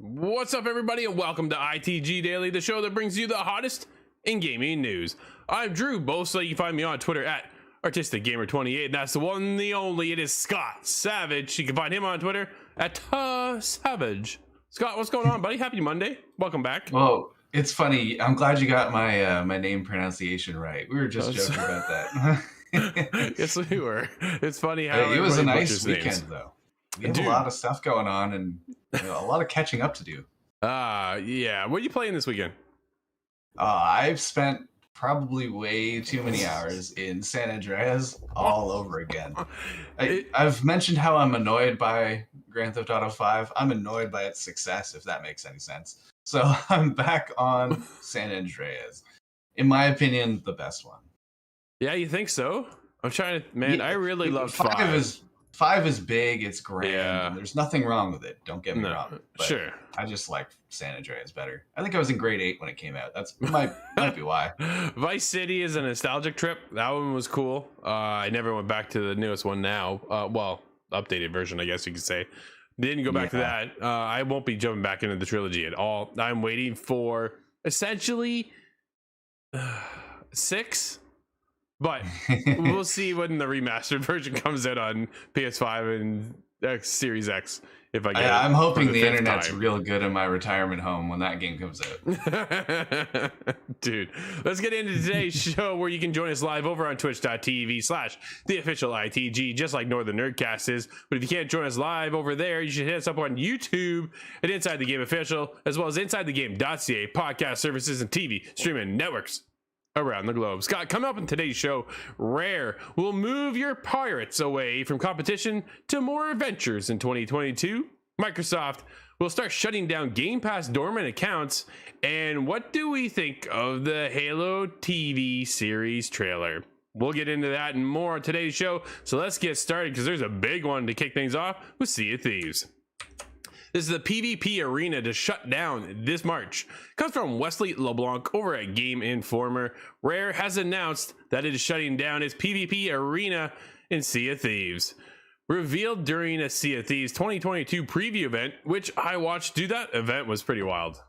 What's up, everybody, and welcome to ITG Daily, the show that brings you the hottest in gaming news. I'm Drew Bosa. You can find me on Twitter at ArtisticGamer28, and that's the one, the only. It is Scott Savage. You can find him on Twitter at Savage. Scott, what's going on, buddy? Happy Monday. Welcome back. Well, it's funny. I'm glad you got my my name pronunciation right. We were just joking about that. Yes, we were. It's funny how it was a nice weekend, names. though. We had a lot of stuff going on and a lot of catching up to do. Yeah. What are you playing this weekend? I've spent probably way too many hours in San Andreas all over again. I've mentioned how I'm annoyed by Grand Theft Auto 5. I'm annoyed by its success, if that makes any sense. So I'm back on San Andreas. In my opinion, the best one. Yeah, you think so? I'm trying to, man, Yeah, I really love 5. Five is big, it's grand, Yeah. and there's nothing wrong with it. Don't get me wrong. But Sure. I just like San Andreas better. I think I was in grade 8 when it came out. That's might be why. Vice City is a nostalgic trip. That one was cool. I never went back to the newest one now. Well, updated version, I guess you could say. Didn't go back to that. I won't be jumping back into the trilogy at all. I'm waiting for essentially 6. But we'll see when the remastered version comes out on PS5 and Series X. If I get it. I'm hoping the 5th internet's time. real good in my retirement home when that game comes out. Dude, let's get into today's show, where you can join us live over on twitch.tv/the official ITG, just like Northern Nerdcast is. But if you can't join us live over there, you should hit us up on YouTube at Inside the Game Official, as well as InsideTheGame.ca, podcast services, and TV streaming networks around the globe. Scott, coming up in today's show, Rare will move your pirates away from competition to more adventures in 2022. Microsoft will start shutting down Game Pass dormant accounts. And what do we think of the Halo TV series trailer? We'll get into that and more on today's show. So let's get started, because there's a big one to kick things off with Sea of Thieves. This is the PvP arena to shut down this March. Comes from Wesley LeBlanc over at Game Informer. Rare has announced that it is shutting down its PvP arena in Sea of Thieves. Revealed during a Sea of Thieves 2022 preview event, which I watched. Dude, that event was pretty wild.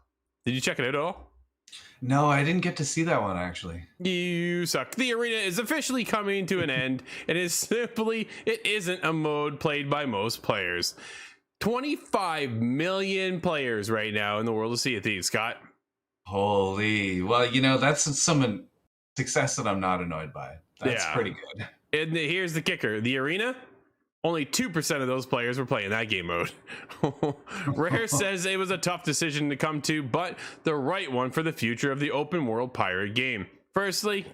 Did you check it out at all? No, I didn't get to see that one, actually. You suck. The arena is officially coming to an end, and it isn't a mode played by most players. 25 million players right now in the world of Sea of Thieves, Scott. Holy. Well, that's some success that I'm not annoyed by. That's pretty good. And here's the kicker. The arena, only 2% of those players were playing that game mode. Rare says it was a tough decision to come to, but the right one for the future of the open world pirate game. Firstly,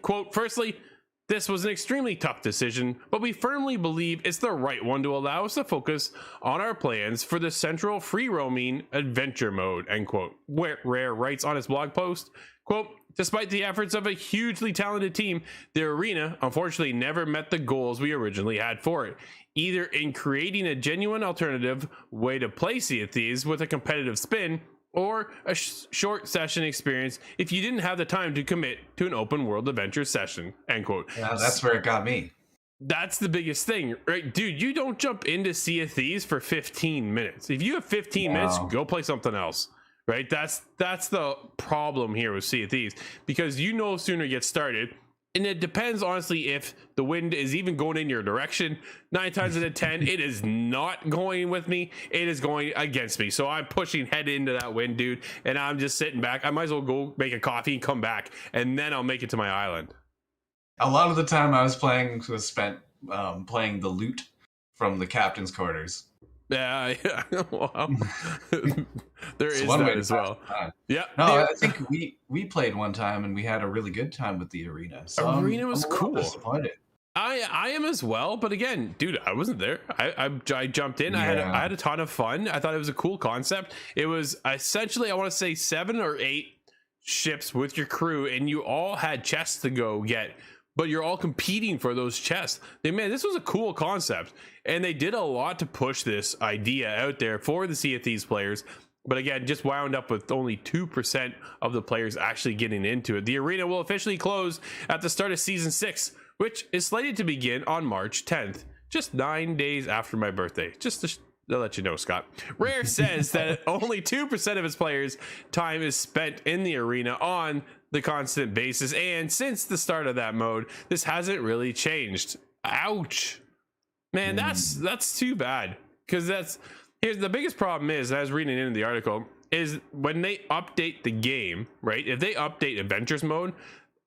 this was an extremely tough decision, but we firmly believe it's the right one to allow us to focus on our plans for the central free roaming adventure mode, end quote. Where Rare writes on his blog post, quote, despite the efforts of a hugely talented team, the arena unfortunately never met the goals we originally had for it, either in creating a genuine alternative way to play Sea of Thieves with a competitive spin, or a short session experience if you didn't have the time to commit to an open world adventure session, end quote. Yeah, that's where it got me. That's the biggest thing, right? Dude, you don't jump into Sea of Thieves for 15 minutes. If you have 15 minutes, go play something else, right? That's the problem here with Sea of Thieves, because sooner you get started. And it depends, honestly, if the wind is even going in your direction. 9 times out of 10, it is not going with me. It is going against me. So I'm pushing head into that wind, dude. And I'm just sitting back. I might as well go make a coffee and come back. And then I'll make it to my island. A lot of the time I was spent playing the loot from the captain's quarters. Yeah. Well, there is that as well. Yeah. No, I think we played one time and we had a really good time with the arena. So arena was cool. Disappointed. I am as well, but again, dude, I wasn't there. I jumped in. Yeah. I had a ton of fun. I thought it was a cool concept. It was essentially, I want to say 7 or 8 ships with your crew, and you all had chests to go get, but you're all competing for those chests. Man, this was a cool concept, and they did a lot to push this idea out there for the Sea of Thieves players. But again, just wound up with only 2% of the players actually getting into it. The arena will officially close at the start of Season 6, which is slated to begin on March 10th, just 9 days after my birthday. Just to let you know, Scott. Rare says that only 2% of its players' time is spent in the arena on the constant basis, and since the start of that mode, this hasn't really changed. Ouch. Man, that's too bad, because here's the biggest problem is, I was reading into the article, is when they update the game, right? If they update adventures mode,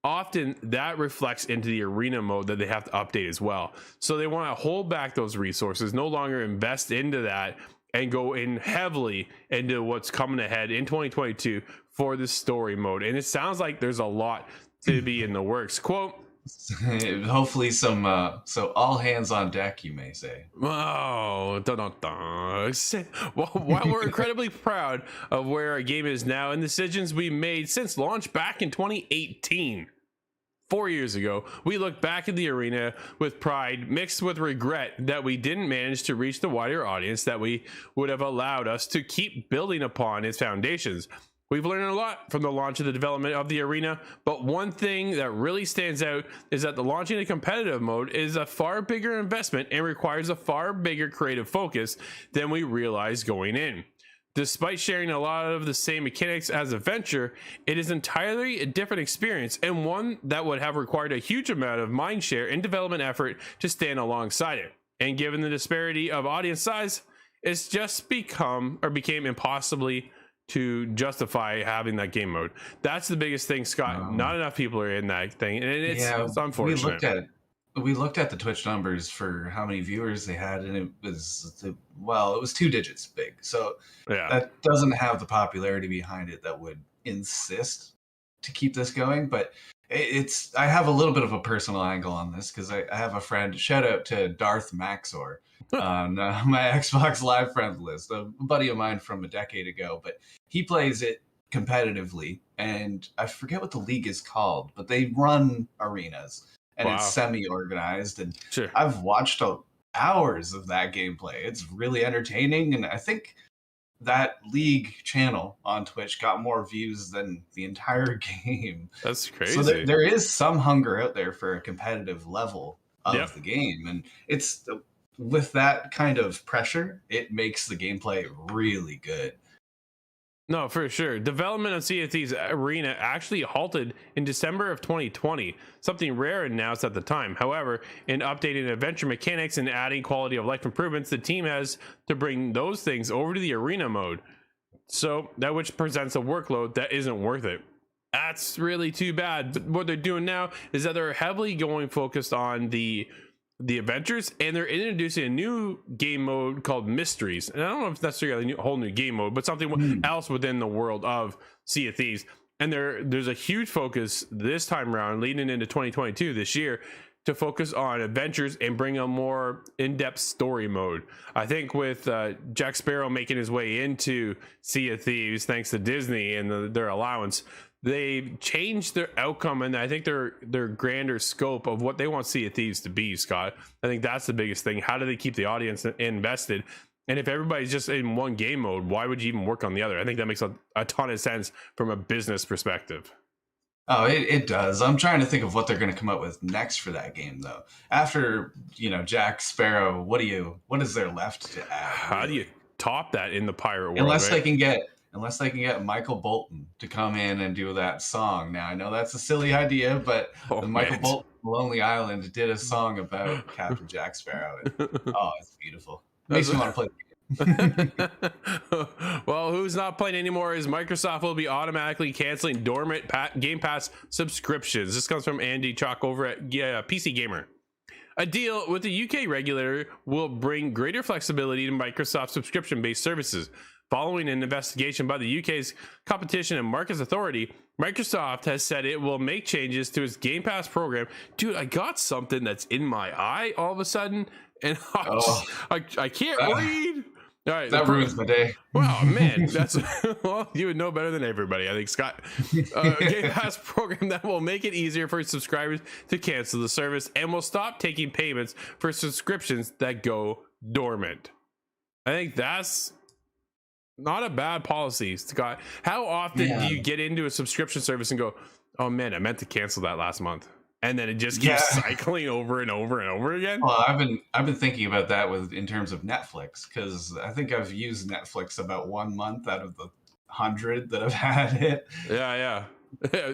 often that reflects into the arena mode that they have to update as well. So they want to hold back those resources, no longer invest into that, and go in heavily into what's coming ahead in 2022 for the story mode. And it sounds like there's a lot to be in the works. Quote, hopefully some so all hands on deck, you may say. oh, dun, dun, dun. While we're incredibly proud of where our game is now and the decisions we made since launch back in 2018, 4 years ago, we look back at the arena with pride mixed with regret that we didn't manage to reach the wider audience that we would have allowed us to keep building upon its foundations. We've learned a lot from the launch of the development of the arena, but one thing that really stands out is that the launching a competitive mode is a far bigger investment and requires a far bigger creative focus than we realized going in. Despite sharing a lot of the same mechanics as Adventure, it is entirely a different experience and one that would have required a huge amount of mind share and development effort to stand alongside it. And given the disparity of audience size, it's just became impossibly to justify having that game mode. That's the biggest thing, Scott. Not enough people are in that thing, and it's unfortunate. We looked at the Twitch numbers for how many viewers they had, and it was 2 digits big. So that doesn't have the popularity behind it that would insist to keep this going. But I have a little bit of a personal angle on this because I have a friend. Shout out to Darth Maxor on my Xbox Live friend list, a buddy of mine from a decade ago, but he plays it competitively, and I forget what the league is called, but they run arenas, and it's semi-organized, and I've watched hours of that gameplay. It's really entertaining, and I think that league channel on Twitch got more views than the entire game. That's crazy. So there is some hunger out there for a competitive level of the game, and it's with that kind of pressure, it makes the gameplay really good. No, for sure. Development of Sea of Thieves Arena actually halted in December of 2020, something rare announced at the time. However, in updating adventure mechanics and adding quality of life improvements, the team has to bring those things over to the arena mode, so that which presents a workload that isn't worth it. That's really too bad. But what they're doing now is that they're heavily going focused on the adventures, and they're introducing a new game mode called Mysteries. And I don't know if it's necessarily a whole new game mode, but something else within the world of Sea of Thieves. And there's a huge focus this time around, leading into 2022 this year, to focus on adventures and bring a more in-depth story mode. I think with Jack Sparrow making his way into Sea of Thieves, thanks to Disney and their allowance, they've changed their outcome, and I think their grander scope of what they want Sea of Thieves to be, Scott. I think that's the biggest thing. How do they keep the audience invested? And if everybody's just in one game mode, why would you even work on the other? I think that makes a ton of sense from a business perspective. Oh, it does. I'm trying to think of what they're going to come up with next for that game, though. After, Jack Sparrow, what is there left to add? How do you top that in the pirate world? Unless they can get Michael Bolton to come in and do that song. Now, I know that's a silly idea, but Michael Bolton, Lonely Island, did a song about Captain Jack Sparrow. And, it's beautiful. Makes me want to play the game. Well, who's not playing anymore is Microsoft will be automatically canceling dormant Game Pass subscriptions. This comes from Andy Chalk over at PC Gamer. A deal with the UK regulator will bring greater flexibility to Microsoft subscription-based services. Following an investigation by the UK's Competition and Markets Authority, Microsoft has said it will make changes to its Game Pass program. Dude, I got something that's in my eye all of a sudden, and I can't read. All right, that ruins my day. Wow, man, that's well, you would know better than everybody, I think, Scott. Game Pass program that will make it easier for subscribers to cancel the service and will stop taking payments for subscriptions that go dormant. I think that's not a bad policy, Scott. How often do you get into a subscription service and go, "Oh man, I meant to cancel that last month," and then it just keeps cycling over and over and over again? Well, I've been thinking about that in terms of Netflix, because I think I've used Netflix about 1 month out of the 100 that I've had it. Yeah.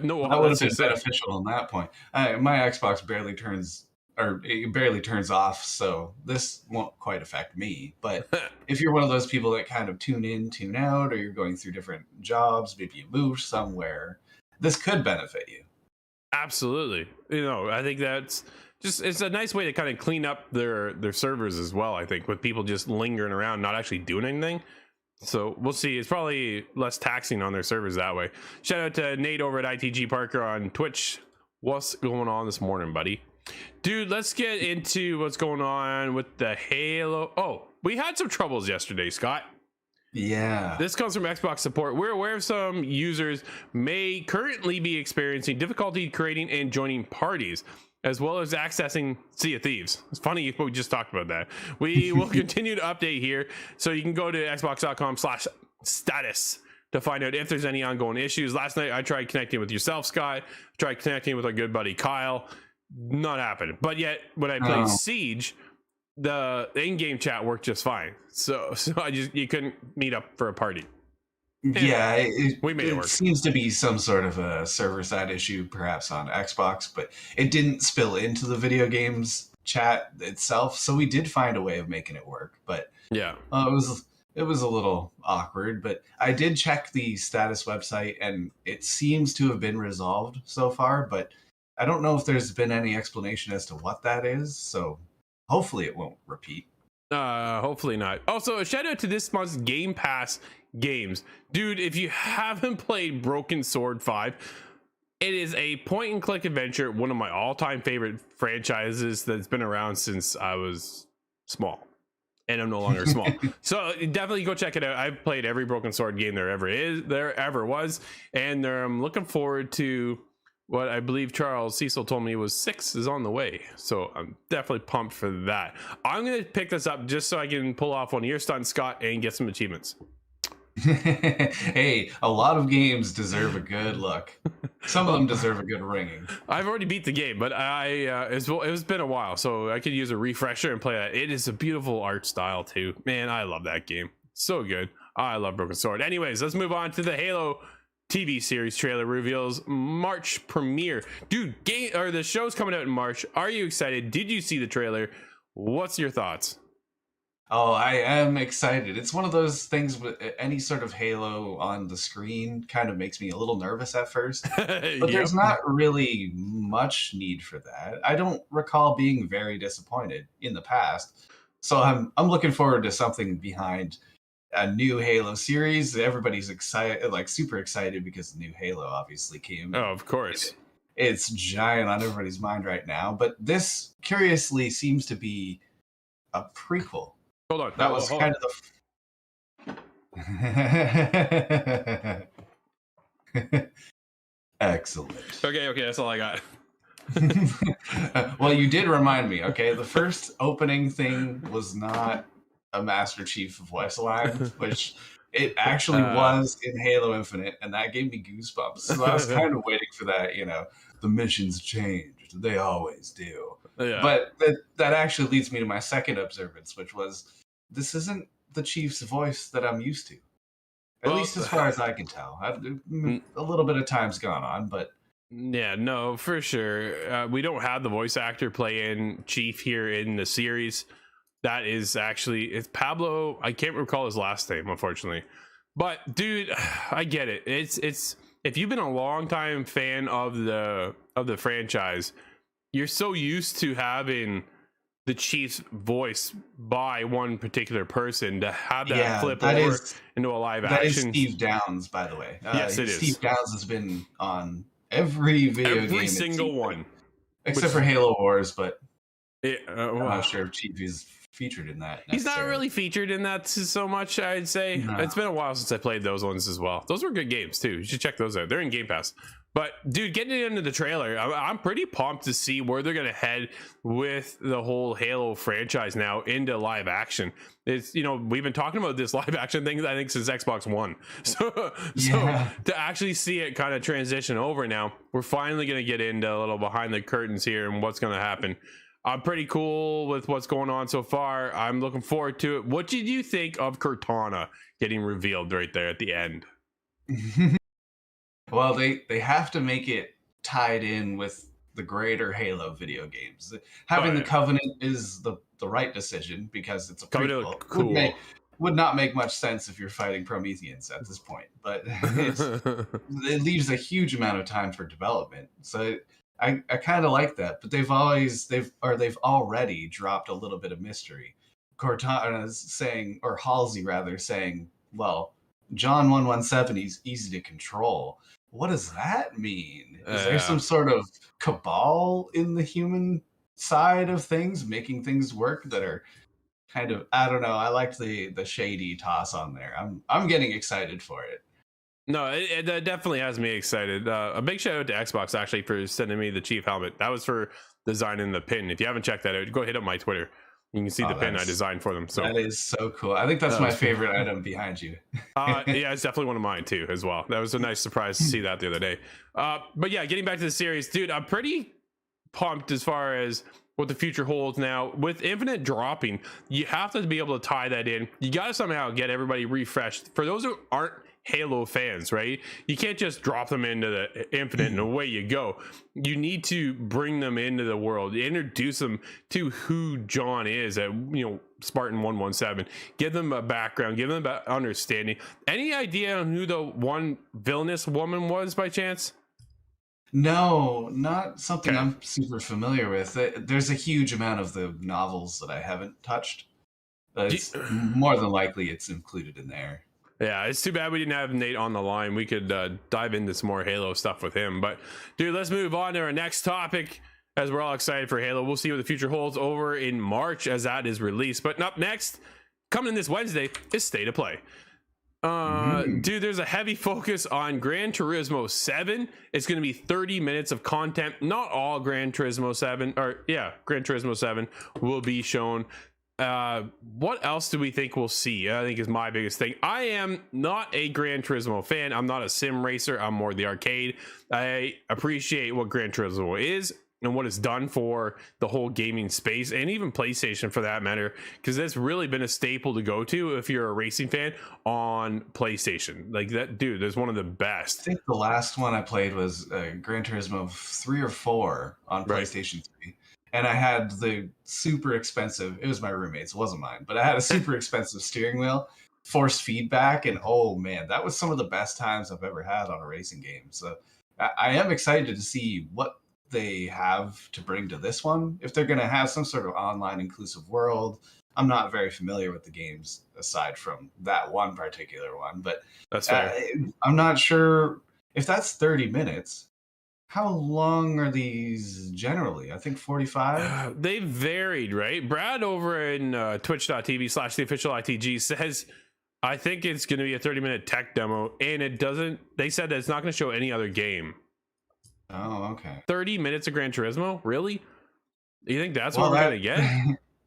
No, that would have been beneficial on that point. My Xbox barely turns off, so this won't quite affect me. But if you're one of those people that kind of tune in, tune out, or you're going through different jobs, maybe you moved somewhere, this could benefit you. Absolutely. I think that's just, it's a nice way to kind of clean up their servers as well, I think, with people just lingering around, not actually doing anything. So we'll see. It's probably less taxing on their servers that way. Shout out to Nate over at ITG Parker on Twitch. What's going on this morning, buddy? Dude, let's get into what's going on with the Halo. Oh, we had some troubles yesterday, Scott. Yeah. This comes from Xbox support. We're aware of some users may currently be experiencing difficulty creating and joining parties, as well as accessing Sea of Thieves. It's funny we just talked about that. We will continue to update here, so you can go to xbox.com/status to find out if there's any ongoing issues. Last night I tried connecting with yourself, Scott. Tried connecting with our good buddy Kyle. Not happening. But yet when I played Siege, the in-game chat worked just fine. So you couldn't meet up for a party. Yeah, we made it work. It seems to be some sort of a server-side issue, perhaps on Xbox, but it didn't spill into the video games chat itself. So we did find a way of making it work. But yeah, it was a little awkward. But I did check the status website, and it seems to have been resolved so far. But I don't know if there's been any explanation as to what that is. So hopefully it won't repeat. Hopefully not. Also, a shout out to this month's Game Pass games. Dude, if you haven't played Broken Sword 5, it is a point and click adventure, one of my all-time favorite franchises that's been around since I was small. And I'm no longer small. So definitely go check it out. I've played every Broken Sword game there ever was, and I'm looking forward to what I believe Charles Cecil told me was 6 is on the way. So I'm definitely pumped for that. I'm going to pick this up just so I can pull off one of your stunts, Scott, and get some achievements. Hey, a lot of games deserve a good look. Some of them deserve a good ringing. I've already beat the game, but it's been a while, so I could use a refresher and play that. It is a beautiful art style too. Man, I love that game. So good. I love Broken Sword. Anyways, let's move on to the Halo TV series trailer reveals March premiere. Dude, the show's coming out in March. Are you excited? Did you see the trailer? What's your thoughts? Oh, I am excited. It's one of those things with any sort of Halo on the screen kind of makes me a little nervous at first. But there's not really much need for that. I don't recall being very disappointed in the past. So I'm looking forward to something behind a new Halo series. Everybody's excited, like super excited, because the new Halo obviously came. Oh, of course. It's giant on everybody's mind right now. But this curiously seems to be a prequel. Hold on. That was kind of the excellent. Okay, that's all I got. Well, you did remind me. Okay, the first opening thing was not a Master Chief voice line, which it actually was in Halo Infinite, and that gave me goosebumps. So I was kind of waiting for that. The missions changed; they always do. Yeah. But that actually leads me to my second observance, which was this isn't the Chief's voice that I'm used to, at least as far as I can tell. A little bit of time's gone on, but yeah, no, for sure. We don't have the voice actor playing Chief here in the series. That is it's Pablo. I can't recall his last name, unfortunately. But dude, I get it. It's if you've been a longtime fan of the franchise, you're so used to having the Chief's voice by one particular person to have that flip over into a live action. That is Steve Downs, by the way. Yes, it is. Steve Downs has been on every video game. Every single one. Except for Halo Wars, but I'm not sure if Chief is featured in that. He's not really featured in that so much, I'd say. No. It's been a while since I played those ones as well. Those were good games too. You should check those out. They're in Game Pass. But dude, getting into the trailer, I'm pretty pumped to see where they're gonna head with the whole Halo franchise now into live action. It's we've been talking about this live action thing I think since Xbox One. So to actually see it kind of transition over now, we're finally gonna get into a little behind the curtains here and what's gonna happen. I'm pretty cool with what's going on so far. I'm looking forward to it. What did you think of Cortana getting revealed right there at the end? Well, they have to make it tied in with the greater Halo video games. Having the Covenant is the right decision because it's a prequel. Cool. Would not make much sense if you're fighting Prometheans at this point, but it leaves a huge amount of time for development. So I kind of like that, but they've already dropped a little bit of mystery. Cortana's saying, or Halsey rather, saying, well, John 117 is easy to control. What does that mean? Is there Yeah. some sort of cabal in the human side of things making things work that are kind of, I don't know. I liked the shady toss on there. I'm getting excited for it. No, it definitely has me excited. A big shout out to Xbox actually for sending me the Chief helmet. That was for designing the pin. If you haven't checked that out, go hit up my Twitter. You can see the Oh, pin I designed for them. So that is so cool. I think that's that my was cool. favorite item behind you. Yeah, it's definitely one of mine too, as well. That was a nice surprise to see that the other day. But yeah, getting back to the series, dude, I'm pretty pumped as far as what the future holds now. With Infinite dropping, you have to be able to tie that in. You got to somehow get everybody refreshed. For those who aren't Halo fans, right? You can't just drop them into the Infinite and away you go. You need to bring them into the world, introduce them to who John is at, Spartan 117. Give them a background, give them an understanding. Any idea on who the one villainous woman was by chance? No, not something Okay. I'm super familiar with. There's a huge amount of the novels that I haven't touched. But it's more than likely it's included in there. Yeah, it's too bad we didn't have Nate on the line. We could dive into some more Halo stuff with him. But, dude, let's move on to our next topic as we're all excited for Halo. We'll see what the future holds over in March as that is released. But up next, coming this Wednesday, is State of Play. Dude, there's a heavy focus on Gran Turismo 7. It's going to be 30 minutes of content. Not all Gran Turismo 7, Gran Turismo 7 will be shown. What else do we think we'll see? I think is my biggest thing. I am not a Gran Turismo fan. I'm not a sim racer. I'm more the arcade. I appreciate what Gran Turismo is and what it's done for the whole gaming space and even PlayStation for that matter, because that's really been a staple to go to if you're a racing fan on PlayStation. Like that, dude, that's one of the best. I think the last one I played was Gran Turismo 3 or 4 on Right. PlayStation 3. And I had the super expensive, it was my roommate's, it wasn't mine, but I had a super expensive steering wheel, forced feedback, and oh man, that was some of the best times I've ever had on a racing game. So I am excited to see what they have to bring to this one. If they're going to have some sort of online inclusive world, I'm not very familiar with the games aside from that one particular one, but That's fair. I'm not sure if that's 30 minutes. How long are these generally? I think 45. They varied, right? Brad over in twitch.tv/the official ITG says, I think it's going to be a 30-minute tech demo, and they said that it's not going to show any other game. Oh, okay. 30 minutes of Gran Turismo? Really? You think that's what we're going to get?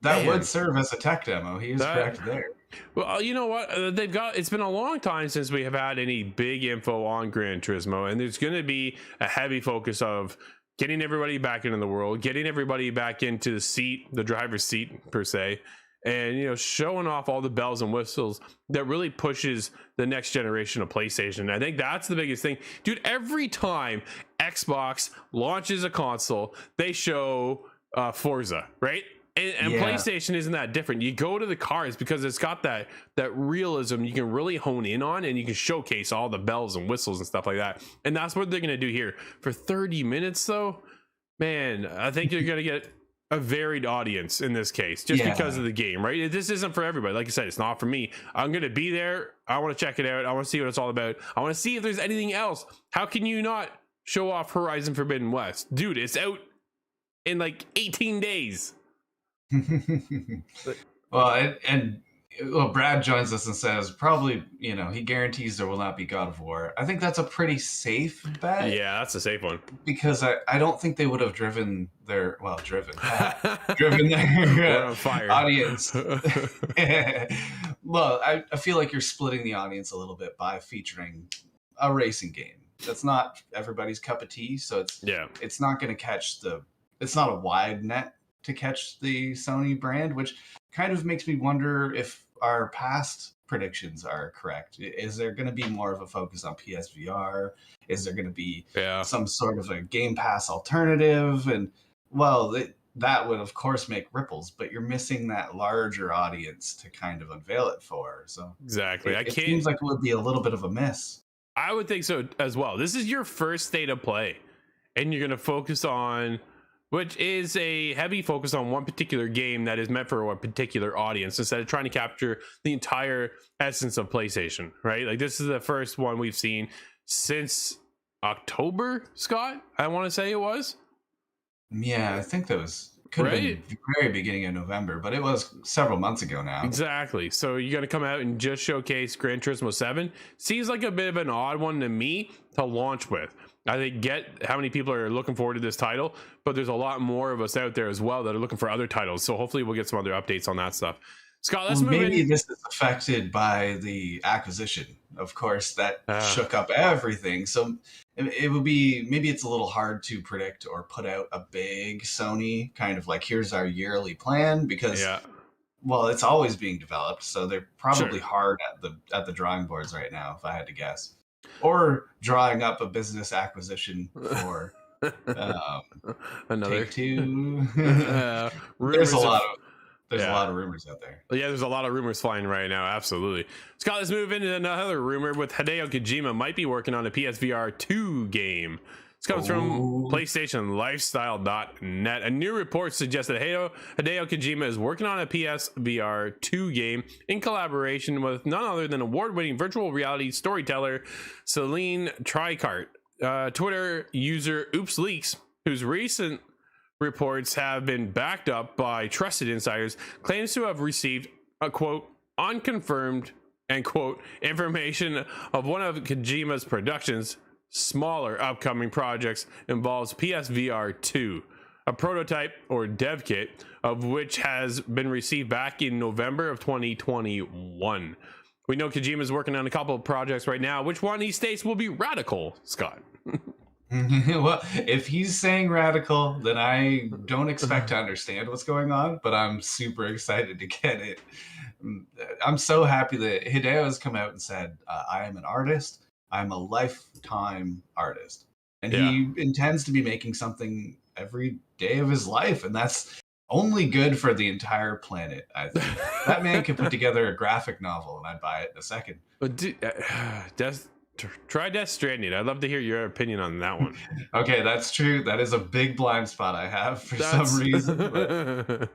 That Man. would serve as a tech demo. He is correct there. Well, you know what? It's been a long time since we have had any big info on Gran Turismo, and there's going to be a heavy focus of getting everybody back into the world, getting everybody back into the driver's seat per se, and showing off all the bells and whistles that really pushes the next generation of PlayStation. I think that's the biggest thing, dude. Every time Xbox launches a console, they show Forza, right? And Yeah. PlayStation isn't that different. You go to the cars because it's got that realism you can really hone in on, and you can showcase all the bells and whistles and stuff like that. And that's what they're going to do here for 30 minutes though. Man, I think you're going to get a varied audience in this case just because of the game, right? This isn't for everybody. Like I said, it's not for me. I'm going to be there. I want to check it out. I want to see what it's all about. I want to see if there's anything else. How can you not show off Horizon Forbidden West? Dude, it's out in like 18 days. Well, Brad joins us and says probably, he guarantees there will not be God of War. I think that's a pretty safe bet. Yeah, that's a safe one. Because I don't think they would have driven their audience. Well, I feel like you're splitting the audience a little bit by featuring a racing game. That's not everybody's cup of tea, so it's not going to catch it's not a wide net to catch the Sony brand, which kind of makes me wonder if our past predictions are correct. Is there going to be more of a focus on PSVR? Is there going to be some sort of a Game Pass alternative? And that would of course make ripples, but you're missing that larger audience to kind of unveil it for. So exactly, it seems like it would be a little bit of a miss. I would think so as well. This is your first State of Play. and you're going to focus on, which is a heavy focus on one particular game that is meant for a particular audience, instead of trying to capture the entire essence of PlayStation, right? Like, this is the first one we've seen since October, Scott, I want to say it was. Yeah, I think that could have been the very beginning of November, but it was several months ago now. Exactly. So you're going to come out and just showcase Gran Turismo 7. Seems like a bit of an odd one to me to launch with. I get how many people are looking forward to this title, but there's a lot more of us out there as well that are looking for other titles. So hopefully we'll get some other updates on that stuff. Scott, let's move in. Maybe this is affected by the acquisition, of course, that shook up everything. So it would be, maybe it's a little hard to predict or put out a big Sony kind of like, here's our yearly plan, because well, it's always being developed, so they're probably hard at the drawing boards right now, if I had to guess, or drawing up a business acquisition for another Take-Two. There's a lot of rumors out there. Yeah, there's a lot of rumors flying right now. Absolutely. Scott, let's move into another rumor with Hideo Kojima might be working on a PSVR 2 game. This comes from PlayStation Lifestyle.net. A new report suggests that Hideo Kojima is working on a PSVR 2 game in collaboration with none other than award-winning virtual reality storyteller Celine Tricart. Twitter user Oops Leaks, whose recent reports have been backed up by trusted insiders, claims to have received a quote unconfirmed and quote information of one of Kojima's productions smaller upcoming projects involves PSVR 2, a prototype or dev kit of which has been received back in November of 2021. We know Kojima is working on a couple of projects right now. Which one he states will be radical, Scott? Well, if he's saying radical, then I don't expect to understand what's going on, but I'm super excited to get it. I'm so happy that Hideo has come out and said, I am an artist. I'm a lifetime artist. And he intends to be making something every day of his life. And that's only good for the entire planet, I think. That man could put together a graphic novel and I'd buy it in a second. But try Death Stranding. I'd love to hear your opinion on that one. Okay, that's true. That is a big blind spot I have for some reason. But...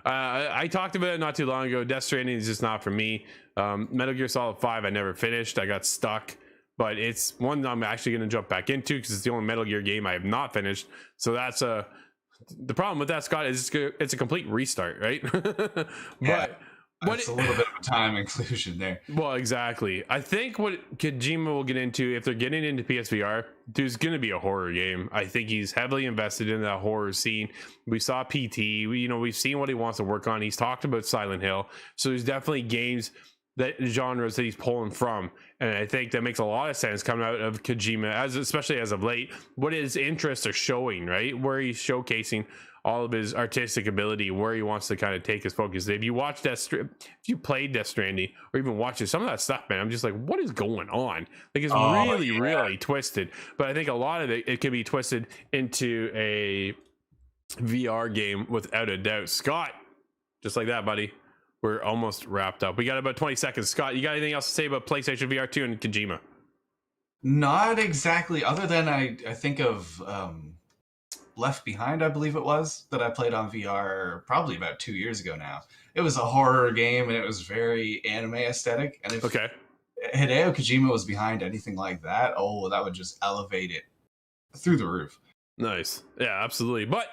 I talked about it not too long ago. Death Stranding is just not for me. Metal Gear Solid 5 I never finished. I got stuck. But it's one I'm actually going to jump back into because it's the only Metal Gear game I have not finished. So that's the problem with that, Scott, is it's a complete restart, right? It's a little bit of a time inclusion there. Well, exactly. I think what Kojima will get into, if they're getting into PSVR, there's going to be a horror game. I think he's heavily invested in that horror scene. We saw PT. We've seen what he wants to work on. He's talked about Silent Hill. So there's definitely games, that genres that he's pulling from, and I think that makes a lot of sense coming out of Kojima, especially as of late. What his interests are showing, right, where he's showcasing all of his artistic ability, where he wants to kind of take his focus. If you watch if you played Death Stranding, or even watching some of that stuff, man, I'm just like, what is going on? Like, it's really twisted. But I think a lot of it can be twisted into a VR game without a doubt. Scott, just like that, buddy. We're almost wrapped up. We got about 20 seconds. Scott, you got anything else to say about PlayStation VR 2 and Kojima? Not exactly, other than I think of Left Behind, I believe it was, that I played on VR probably about 2 years ago now. It was a horror game, and it was very anime aesthetic. And if Hideo Kojima was behind anything like that, that would just elevate it through the roof. Nice. Yeah, absolutely. But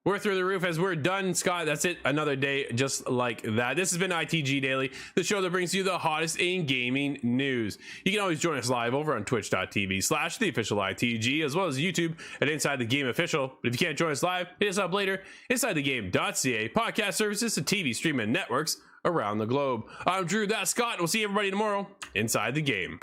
we're through the roof as we're done, Scott. That's it. Another day just like that. This has been ITG Daily, the show that brings you the hottest in gaming news. You can always join us live over on twitch.tv/theofficialITG, as well as YouTube at Inside the Game Official. But if you can't join us live, hit us up later. InsideTheGame.ca, podcast services to TV streaming networks around the globe. I'm Drew, that's Scott. We'll see everybody tomorrow inside the game.